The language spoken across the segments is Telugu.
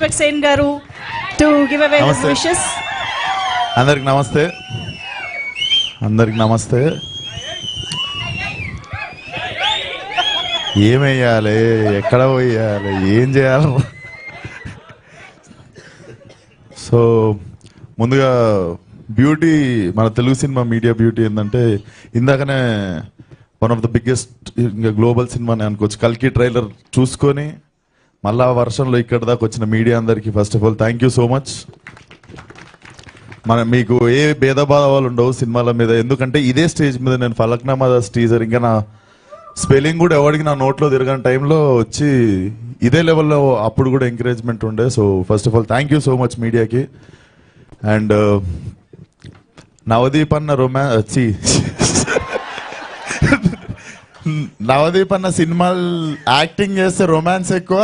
Sen garu to give away his wishes. అందరికి నమస్తే. ఏమేయాలి, ఎక్కడ పోయాలి, ఏం చేయాలి? సో ముందుగా బ్యూటీ, మన తెలుగు సినిమా మీడియా బ్యూటీ ఏంటంటే ఇందాకనే వన్ ఆఫ్ ద బిగ్గెస్ట్ ఇంకా గ్లోబల్ సినిమాని అనుకోవచ్చు. కల్కి ట్రైలర్ చూసుకొని మళ్ళా వర్షంలో ఇక్కడ దాకా వచ్చిన మీడియా అందరికీ first of all thank you so much. మీకు ఏ భేదభావాలు ఉండవు సినిమాల మీద, ఎందుకంటే ఇదే స్టేజ్ మీద నేను ఫలక్నామా టీజర్ ఇంకా నా స్పెల్లింగ్ కూడా ఎవరికి నా నోట్లో తిరగని టైంలో వచ్చి ఇదే లెవెల్లో అప్పుడు కూడా ఎంకరేజ్మెంట్ ఉండే. So first of all thank you so much మీడియాకి. అండ్ నవదీప్ అన్న సినిమాలు యాక్టింగ్ చేస్తే రొమాన్స్ ఎక్కువ,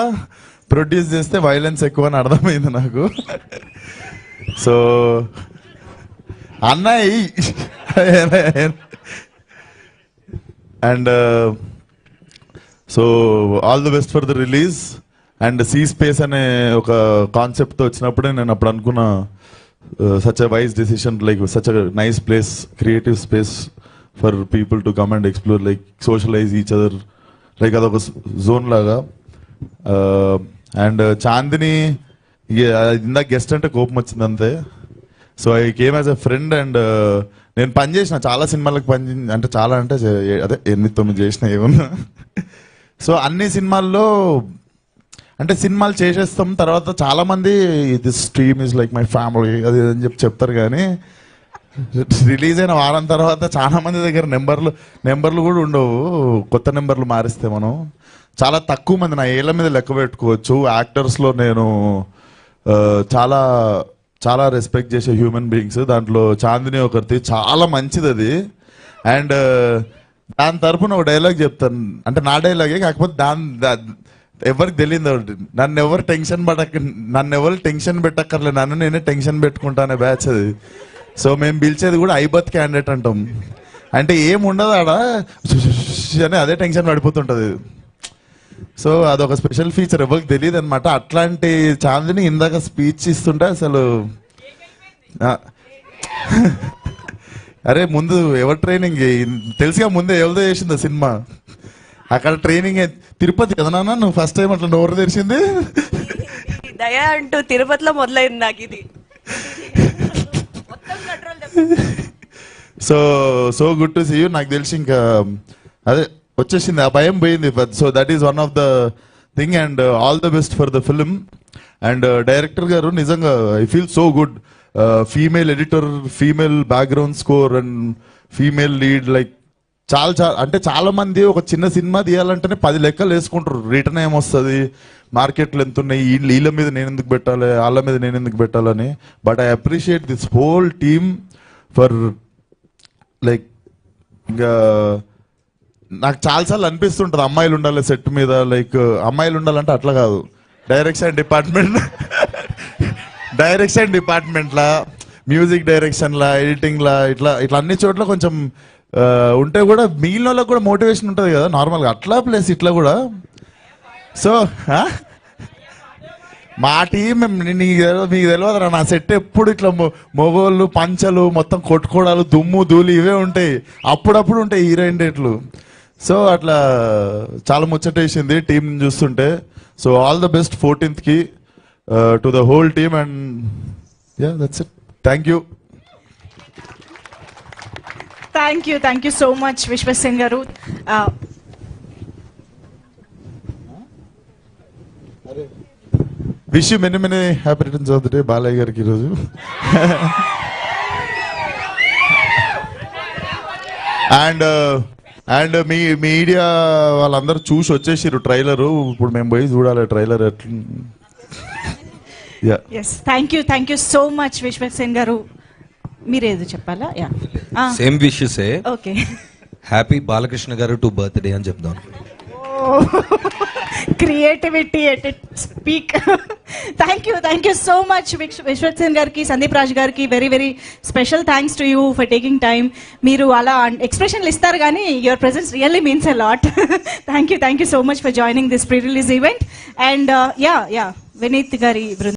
ప్రొడ్యూస్ చేస్తే వైలెన్స్ ఎక్కువ అని అర్థమైంది నాకు. సో అన్నయ్య and so all the best for the release. And C space అనే ఒక కాన్సెప్ట్తో వచ్చినప్పుడే నేను అప్పుడు అనుకున్న such a wise decision, like such a nice place, creative space for people to come and explore, like socialize each other, like అదొక జోన్ లాగా. అండ్ చాందిని ఇందాక గెస్ట్ అంటే కోపం వచ్చింది అంతే. So I came as a friend. And నేను పనిచేసిన చాలా సినిమాలకు అంటే చాలా అంటే అదే 8-9 చేసిన ఏమన్నా. సో అన్ని సినిమాల్లో అంటే సినిమాలు చేసేస్తాం, తర్వాత చాలా మంది this stream is like my family అది అని చెప్తారు, కానీ రిలీజ్ అయిన వారం తర్వాత చాలా మంది దగ్గర నెంబర్లు కూడా ఉండవు. కొత్త నెంబర్లు మారిస్తే మనం చాలా తక్కువ మంది, నా ఏళ్ళ మీద లెక్క పెట్టుకోవచ్చు. యాక్టర్స్లో నేను చాలా చాలా రెస్పెక్ట్ చేసే హ్యూమన్ బీయింగ్స్, దాంట్లో చాందిని ఒకరిది, చాలా మంచిది అది. అండ్ దాని తరపున ఒక డైలాగ్ చెప్తాను, అంటే నా డైలాగే కాకపోతే ఎవరికి తెలియదు. నన్ను ఎవరు టెన్షన్ పెట్టక్కర్లే, నన్ను నేనే టెన్షన్ పెట్టుకుంటానే బ్యాచ్ అది. సో మేము పిలిచేది కూడా ఐబత్ క్యాండిడేట్ అంటాం, అంటే ఏముండదు ఆడ అని అదే టెన్షన్ పడిపోతుంటుంది. సో అదొక స్పెషల్ ఫీచర్, ఎవరికి తెలియదు అనమాట. అట్లాంటి చాందిని ఇందాక స్పీచ్ ఇస్తుంటే అసలు అరే ముందు ఎవరు ట్రైనింగ్ తెలుసుగా, ముందే ఎవరితో చేసింది సినిమా, అక్కడ ట్రైనింగ్ తిరుపతి కదా నాన్న, నువ్వు ఫస్ట్ టైం అట్లా నోరు తెరిచింది దయా అంటూ తిరుపతిలో మొదలైంది నాకు ఇది. So good to see you. నాకు తెలిసి ఇంకా అదే వచ్చేసింది, ఆ భయం పోయింది. So that is one of the thing. And all the best for the film. And director గారు నిజంగా I feel so good. Female editor, female background score and female lead, like అంటే చాలా మంది ఒక చిన్న సినిమా తీయాలంటేనే 10 లెక్కలు వేసుకుంటారు. రిటర్న్ ఏమొస్తుంది, మార్కెట్లు ఎంత ఉన్నాయి, వీళ్ళ మీద నేను ఎందుకు పెట్టాలి, వాళ్ళ మీద నేను ఎందుకు పెట్టాలని. But I appreciate this whole team for like, ఇంకా నాకు చాలాసార్లు అనిపిస్తుంటుంది అమ్మాయిలు ఉండాలి సెట్ మీద, లైక్ అమ్మాయిలు ఉండాలంటే అట్లా కాదు, డైరెక్షన్ డిపార్ట్మెంట్లా, మ్యూజిక్ డైరెక్షన్లా, ఎడిటింగ్లా, ఇట్లా అన్ని చోట్ల కొంచెం ఉంటే కూడా మిగిలిన వాళ్ళకి కూడా మోటివేషన్ ఉంటుంది కదా నార్మల్గా, అట్లా ప్లస్ ఇట్లా కూడా. సో మా టీం మీకు తెలియదురా, నా సెట్ ఎప్పుడు ఇట్లా మొగోళ్ళు పంచలు మొత్తం కొట్టుకోవడాలు, దుమ్ము ధూళి ఇవే ఉంటాయి, అప్పుడప్పుడు ఉంటాయి హీరోయిన్ డేట్లు. సో అట్లా చాలా ముచ్చటేసింది టీం చూస్తుంటే. So all the best 14th కి to the whole team. And yeah that's it. Thank you. Thank you so much Vishwasen garu. Wish you many happy returns of the day Balayya గారికి ఈరోజు. అండ్ మీ మీడియా వాళ్ళందరూ చూసి వచ్చేసారు ట్రైలరు, ఇప్పుడు మేము పోయి చూడాలి ట్రైలర్ ఎట్లా. Thank you so much Vishwasen గారు. మీరేదో చెప్పాలా? Same wishes. Okay, happy Balakrishna గారు టు బర్త్డే అని చెప్దాం. Creativity at its peak. Thank you so much Vishwasen గారికి, సందీప్ రాజ్ గారికి very special thanks to you for taking time. మీరు అలా ఎక్స్ప్రెషన్లు ఇస్తారు కానీ your presence really means a lot. Thank you so much for joining this pre release event. And Vineeth గారి బృందం